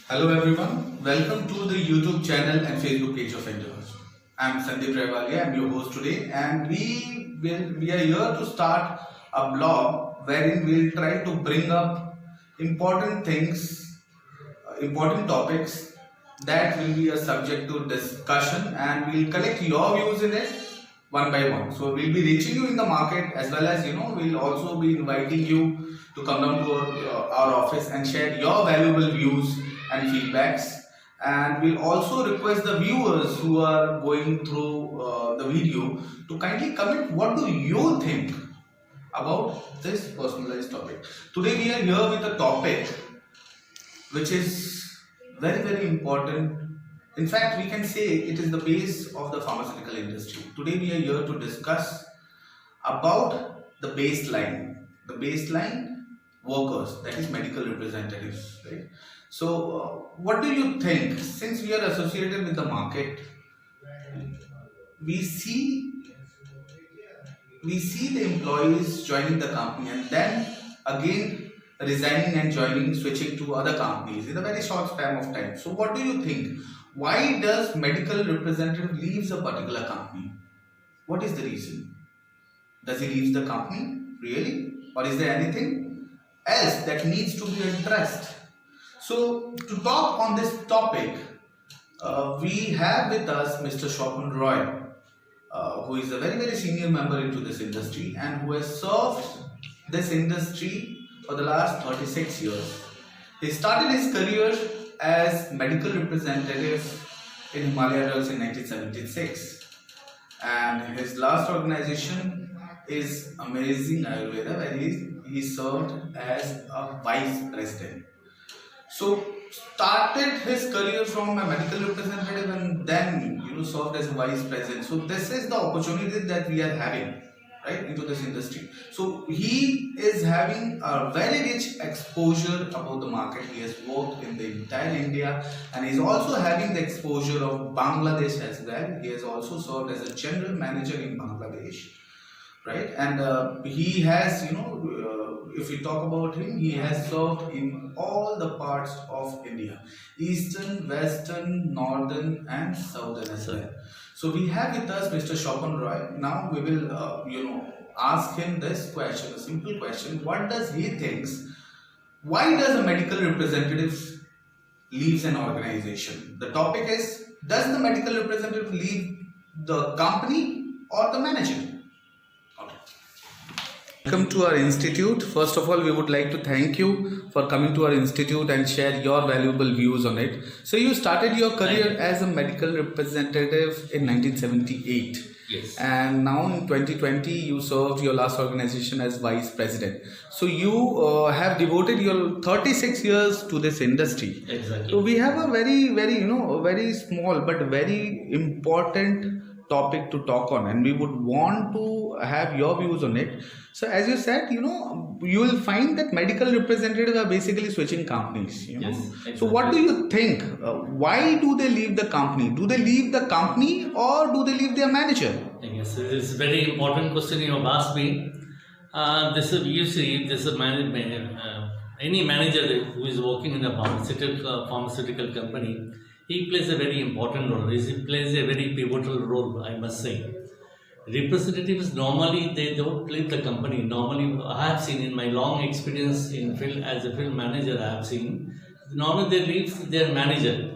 Hello everyone, welcome to the YouTube channel and Facebook page of Endurance. I am Sandeep Raivalia, I am your host today, and we are here to start a blog wherein we'll try to bring up important things, important topics that will be a subject to discussion, and we'll collect your views in it one by one. So we'll be reaching you in the market, as well as we'll also be inviting you to come down to our office and share your valuable views and feedbacks. And we'll also request the viewers who are going through the video to kindly comment what do you think about this personalized topic. Today we are here with a topic which is very important. In fact, we can say it is the base of the pharmaceutical industry. Today we are here to discuss about the baseline workers, that is medical representatives, right? So what do you think? Since we are associated with the market, we see the employees joining the company and then again resigning and joining, switching to other companies in a very short span of time. So what do you think? Why does medical representative leaves a particular company? What is the reason? Does he leave the company really, or is there anything else that needs to be addressed? So to talk on this topic, we have with us Mr. Shopan Roy, who is a very senior member into this industry and who has served this industry for the last 36 years. He started his career as medical representative in Himalaya Drugs in 1976, and his last organization is Amazing Ayurveda, where he served as a vice president. So started his career from a medical representative and then served as a vice president. So this is the opportunity that we are having right into this industry. So he is having a very rich exposure about the market. He has worked in the entire India and he is also having the exposure of Bangladesh as well. He has also served as a general manager in Bangladesh, right? And he has, if we talk about him, he has served in all the parts of India, eastern, western, northern and southern as well. So we have with us Mr. Shopan Roy. Now we will, ask him this question, a simple question. What does he thinks? Why does a medical representative leaves an organization? The topic is, does the medical representative leave the company or the manager? Welcome to our institute. First of all, we would like to thank you for coming to our institute and share your valuable views on it. So you started your career as a medical representative in 1978. Yes. And now in 2020, you served your last organization as vice president. So you have devoted your 36 years to this industry. Exactly. So we have a very small but very important topic to talk on, and we would want to have your views on it. So as you said, you will find that medical representatives are basically switching companies. Yes, exactly. So what do you think? Why do they leave the company? Do they leave the company or do they leave their manager? Yes, this is a very important question you have asked me. This is usually any manager who is working in a pharmaceutical company. He plays a very important role. He plays a very pivotal role, I must say. Representatives normally they don't leave the company. Normally, I have seen in my long experience in field as a field manager, I have seen normally they leave their manager.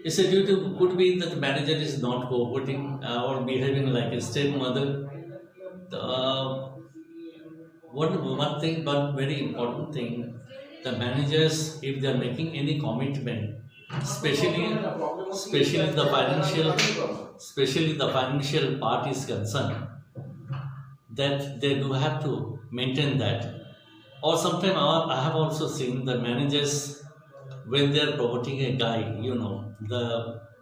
It's due to could be that the manager is not cooperating or behaving like a stepmother. One thing, but very important thing, the managers, if they are making any commitment, especially the financial part is concerned, that they do have to maintain that. Or sometimes I have also seen the managers, when they are promoting a guy,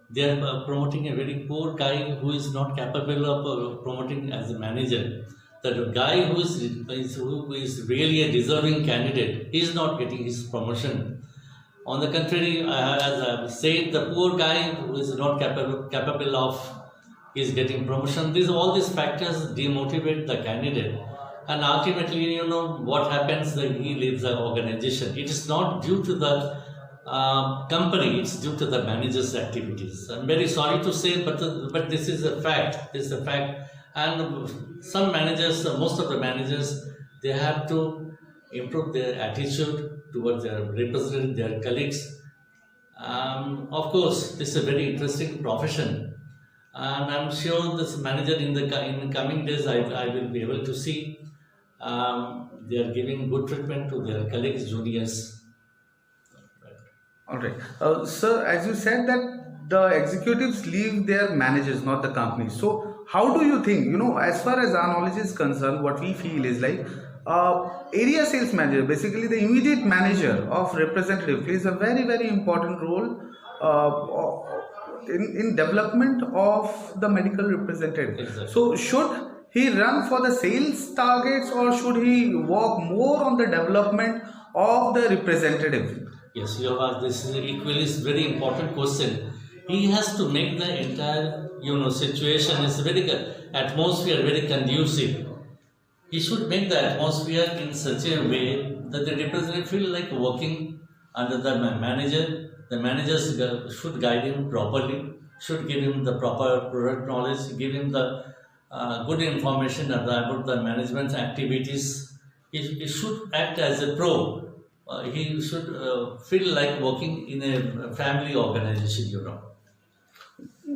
they are promoting a very poor guy who is not capable of promoting as a manager. The guy who is really a deserving candidate is not getting his promotion. On the contrary, as I said, the poor guy who is not capable of is getting promotion. All these factors demotivate the candidate, and ultimately, what happens? That he leaves the organization. It is not due to the company, it's due to the manager's activities. I'm very sorry to say, but this is a fact. This is a fact. And some managers, most of the managers, they have to improve their attitude towards their representing their colleagues. Of course, this is a very interesting profession, and I'm sure this manager in coming days, I will be able to see they are giving good treatment to their colleagues, juniors. All right. Sir, as you said that the executives leave their managers, not the companies. So, how do you think, as far as our knowledge is concerned, what we feel is like area sales manager, basically the immediate manager of representative, plays a very, very important role in development of the medical representative. Exactly. So, should he run for the sales targets or should he work more on the development of the representative? Yes, you have asked this is equally very important question. He has to make the entire situation is atmosphere very conducive. He should make the atmosphere in such a way that the representative feel like working under the manager. The managers should guide him properly, should give him the proper product knowledge, give him the good information about the management activities. He should act as a pro. He should feel like working in a family organization.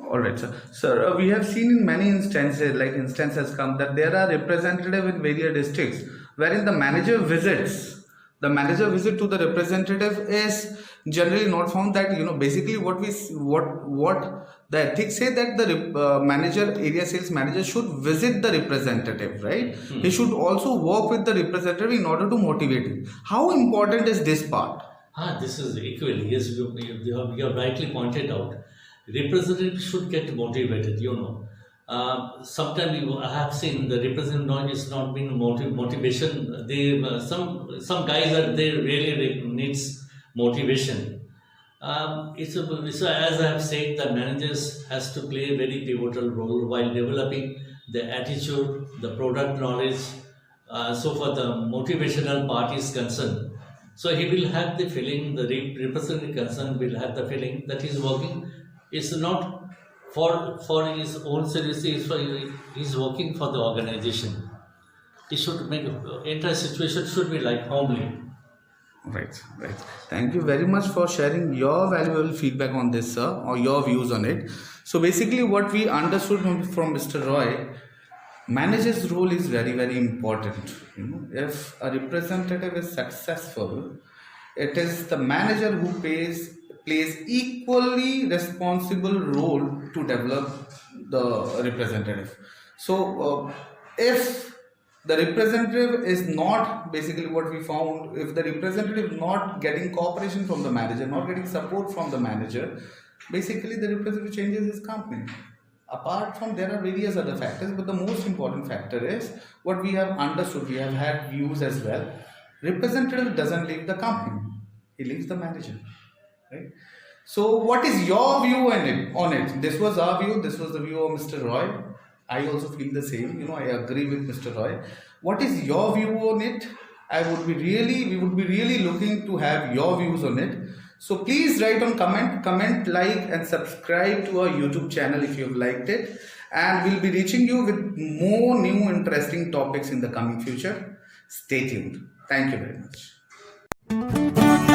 All right, sir. Sir, we have seen in many instances, like instance has come that there are representatives in various districts wherein the manager visits. The manager visit to the representative is generally not found that basically what the ethics say that the manager, area sales manager, should visit the representative, right? He should also work with the representative in order to motivate him. How important is this part? This is equally, yes, you have rightly pointed out. Representative should get motivated, sometimes I have seen the representative is not being motivation. They some guys they really needs motivation. It's as I have said, the managers has to play a very pivotal role while developing the attitude, the product knowledge. So for the motivational part is concerned, so he will have the feeling, the representative concerned will have the feeling that he's working. It's not for his own service, he's working for the organization. He should make entire situation should be like homely. Right. Thank you very much for sharing your valuable feedback on this, sir, or your views on it. So basically what we understood from Mr. Roy, manager's role is very, very important. If a representative is successful, it is the manager who plays equally responsible role to develop the representative. So if the representative is not, basically what we found, if the representative is not getting cooperation from the manager, not getting support from the manager, basically the representative changes his company. Apart from, there are various other factors, but the most important factor is what we have understood, we have had views as well. Representative doesn't leave the company, he leaves the manager. Right? So what is your view on it? This was our view, this was the view of Mr. Roy. I also feel the same, I agree with Mr. Roy. What is your view on it? We would be really looking to have your views on it. So please write on comment, like and subscribe to our YouTube channel if you have liked it. And we'll be reaching you with more new interesting topics in the coming future. Stay tuned. Thank you very much.